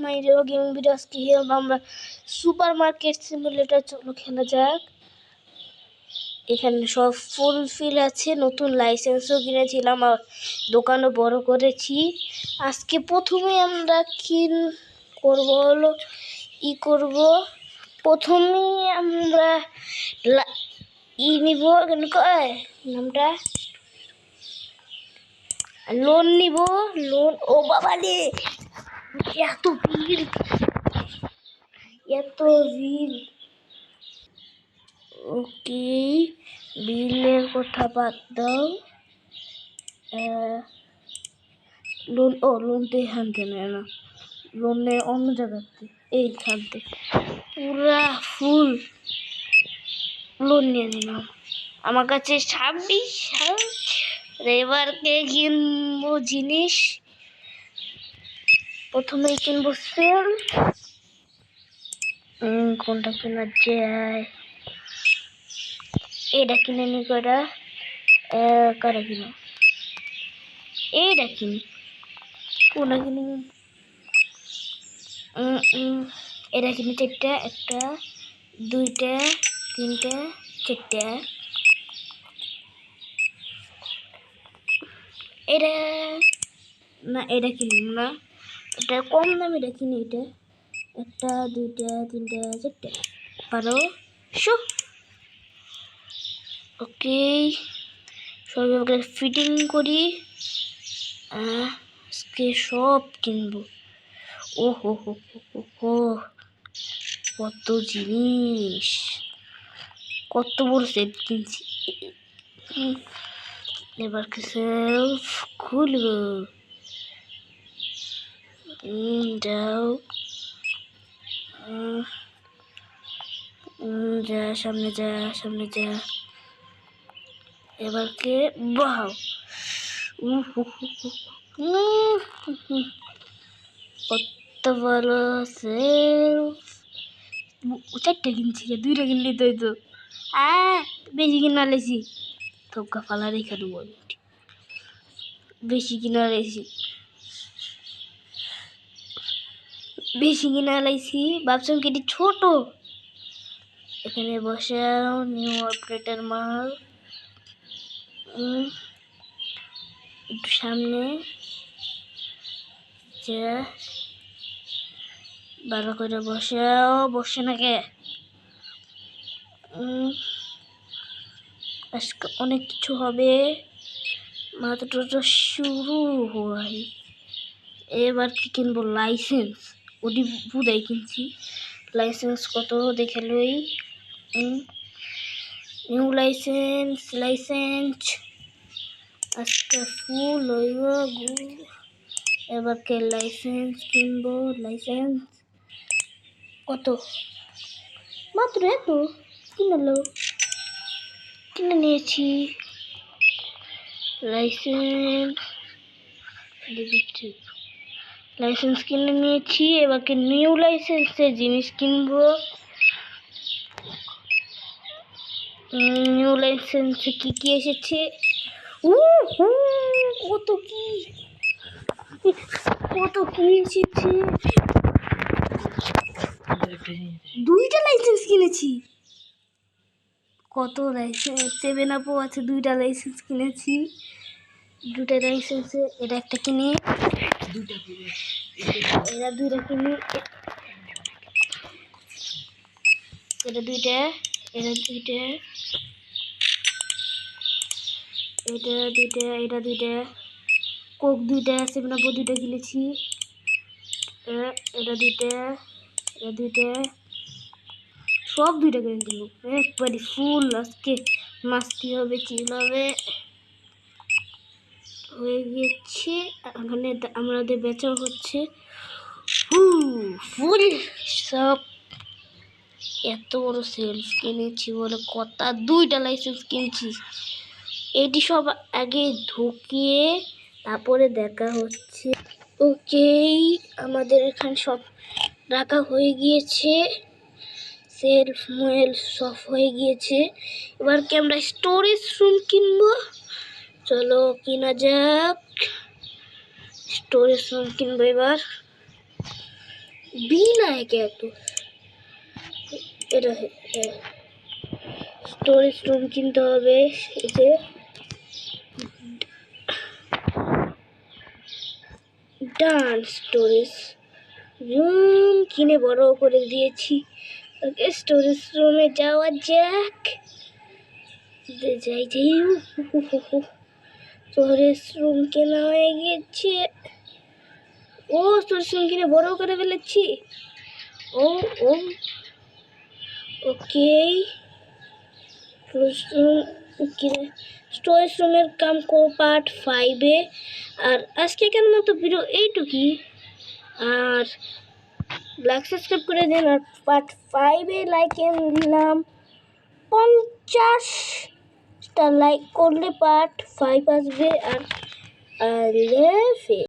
মাই gaming video আজকে আমরা super market simulator, চলো খেলা যাক। এখানে সব ফুলফিল আছে, নতুন লাইসেন্সও কিনেছিলাম আর দোকানও বড় করেছি। আজকে প্রথমে আমরা করব হলো প্রথমে আমরা নিব নামটা লোন নিব। লোন, ও বাবা রে, এত ভিড়। ওকে, বিলের কথা বাদ দাও। লোনটা এখানতে নেয় না, লোন নেয় অন্য জায়গাতে। এইখানতে পুরা ফুল লোন নিয়ে নিলাম। আমার কাছে 26 সাল। এবারকে কিনবো জিনিস। প্রথমে কিনবো সেল। কোনটা কেনা যায়? এটা কিনে নি। কটা কিনো? এইটা কিনি। কোনটা কিনে? এটা কিনে 4টা। 1টা 2টা 3টা 4টা। এটা না, এটা কিনুন না, এটা কম দামে। এটা কিনি। এটা 1টা 2টা 3টা 4টা 1200। ওকে, সব ফিটিং করি। আজকে সব কিনবো। ও হো হো হো হো, কত জিনিস, কত বড় সেট কিনছি। এবার সেলফ খুলবো। যাও যা, সামনে যা, সামনে যা। এবার বাও, কত ভালো সেলফ। 4টা কিনছি, 2টা কিনলি তো বেশি কিনা লেছি। থোকা ফালা রেখে দেবো, বেশি কিনা লাইছি। ভাবছিলাম কি ছোট। এখানে বসে নিউ অপারেটর মাল। একটু সামনে ভালো করে বসে না কে। আজকে অনেক কিছু হবে, মাত্র শুরু হয়। এবার কি কিনবো? লাইসেন্স। ওটি বুধাই কিনছি। লাইসেন্স কত দেখে লই। নিউ লাইসেন্স আজকে ফুল হইব। এবার লাইসেন্স কিনবো। লাইসেন্স কত? মাত্র এত কিনে নিয়েছি। লাইসেন্স কিনে নিয়েছি। এবার নিউ লাইসেন্সের জিনিস কিনবো। নিউ লাইসেন্সে কি এসেছে? কত কি এসেছে। 2টা লাইসেন্স কিনেছি। কত লাইসেন্স? 7 আপও আছে। 2টা লাইসেন্স কিনেছি। 2টা লাইসেন্সে এটা একটা কিনে, এরা 2টা কিনে, এটা 2টা, এটা 2টা, এটা 2টা, কোক 2টা, 7 আপও 2টা কিনেছি। এটা 2টা, এটা 2টা, সব 2টা কিনে কিনবো একবারে ফুল। আজকে মাস্তি হবে, চিল হবে। হয়ে গেছে। এখানে আমাদের বেচা হচ্ছে ফুল সব। এত বড় সেলফ কিনেছি বলে কথা। 2টা লাইসেন্স কিনছি। এটি সব আগে ঢুকিয়ে তারপরে দেখা হচ্ছে। ওকে, আমাদের এখানে সব রাখা হয়ে গিয়েছে। সেলফ মোয়েল সব হয়ে গিয়েছে। এবার কি আমরা স্টোরেজ রুম কিনবো? চলো কিনা যাক। স্টোরেজ রুম কিনবো এবার। বিনা একে এত এটা স্টোরেজ রুম কিনতে হবে। এই যে ডান স্টোরেজ রুম কিনে বড় করে দিয়েছি। ওকে স্টোরেজ রুমে যাওয়া যাক। যাই স্টোরেজ রুম কেনা হয়ে গেছে। ও স্টোরেজ রুম কিনে বড় করে ফেলেছি। ও ও ওকে স্টোরেজ রুমের কাম করো পার্ট 5-এ। আর আজকে কেন মতো ভিডিও এইটুকুই। আর লাইক সাবস্ক্রাইব করে দিন। আর পার্ট 5-এ লাইকে দিলাম 50টা লাইক করলে পার্ট 5 আসবে। আর